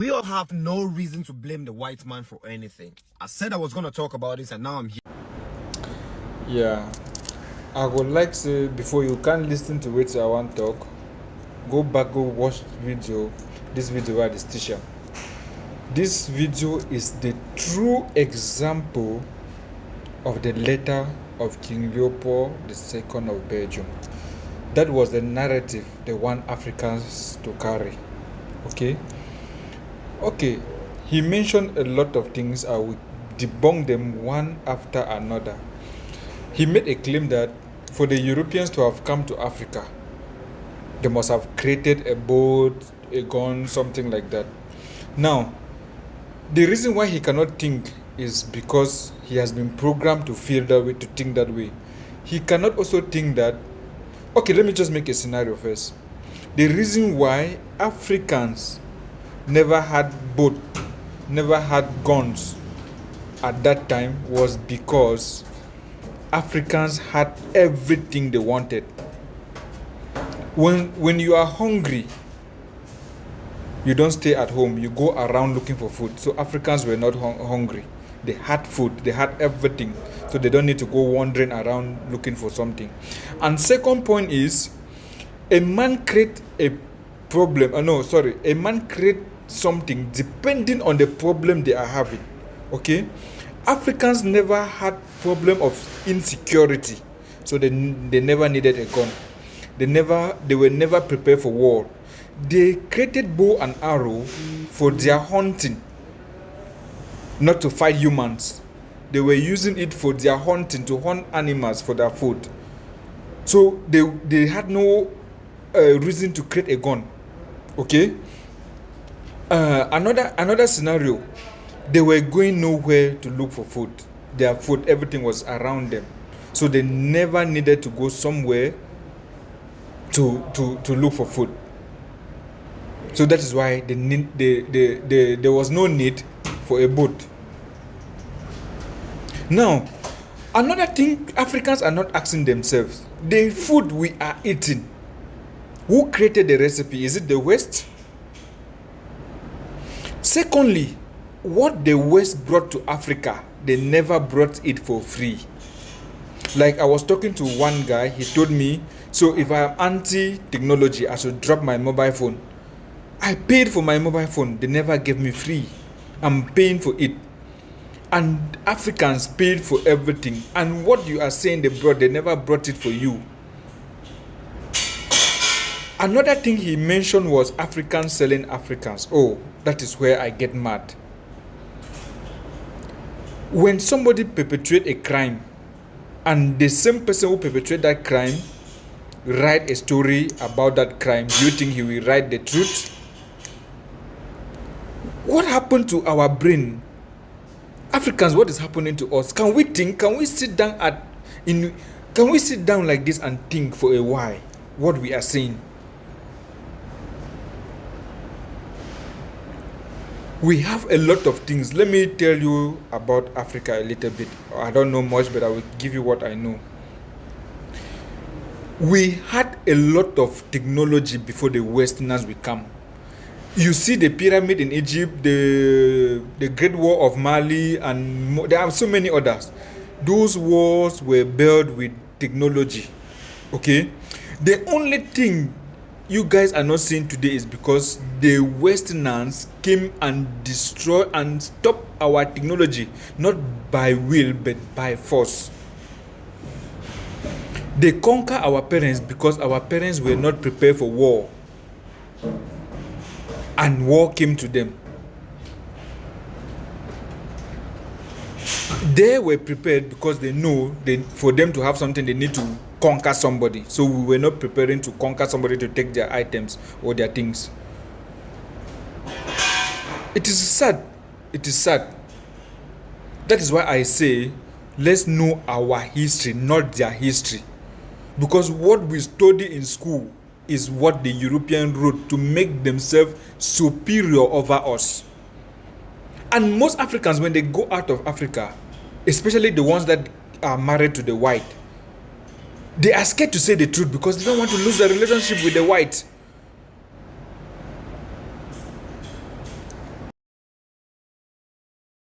We all have no reason to blame the white man for anything. I said I was going to talk about this and now I'm here. Yeah, I would like to, before you can listen to it, I want to talk, go back, go watch this video at this teacher. This video is the true example of the letter of King Leopold II of Belgium. That was the narrative they want Africans to carry. Okay, he mentioned a lot of things. I will debunk them one after another. He made a claim that for the Europeans to have come to Africa, they must have created a boat, a gun, something like that. Now, the reason why he cannot think is because he has been programmed to feel that way, to think that way. He cannot also think that, okay, let me just make a scenario first. The reason why Africans never had boat, never had guns at that time was because Africans had everything they wanted. When you are hungry, you don't stay at home, you go around looking for food. So Africans were not hungry. They had food, they had everything. So they don't need to go wandering around looking for something. And second point is, a man create a problem, a man create something depending on the problem they are having. Okay? Africans never had problem of insecurity, so they never needed a gun. They were never prepared for war. They created bow and arrow for their hunting, not to fight humans. They were using it for their hunting, to hunt animals for their food. So they had no reason to create a gun. Okay? Another scenario, they were going nowhere to look for food. Their food, everything was around them. So they never needed to go somewhere to look for food. So that is why there was no need for a boat. Now, another thing Africans are not asking themselves, the food we are eating, who created the recipe? Is it the West? Secondly, what the West brought to Africa, they never brought it for free. Like I was talking to one guy, he told me, so if I am anti-technology, I should drop my mobile phone. I paid for my mobile phone, they never gave me free. I'm paying for it. And Africans paid for everything. And what you are saying they brought, they never brought it for you. Another thing he mentioned was Africans selling Africans. Oh, that is where I get mad. When somebody perpetrates a crime, and the same person who perpetrated that crime write a story about that crime, do you think he will write the truth? What happened to our brain? Africans, what is happening to us? Can we think? Can we sit down like this and think for a while what we are saying? We have a lot of things. Let me tell you about Africa a little bit. I don't know much, but I will give you what I know. We had a lot of technology before the Westerners will come. You see the pyramid in Egypt, the Great Wall of Mali, and there are so many others. Those walls were built with technology. Okay? The only thing you guys are not seeing today is because the Westerners came and destroyed and stopped our technology, not by will but by force. They conquer our parents because our parents were not prepared for war, and war came to them. They were prepared because they know for them to have something they need to conquer somebody. So we were not preparing to conquer somebody to take their items or their things. It is sad. It is sad. That is why I say, let's know our history, not their history. Because what we study in school is what the European wrote to make themselves superior over us. And most Africans, when they go out of Africa, especially the ones that are married to the white, they are scared to say the truth because they don't want to lose their relationship with the white.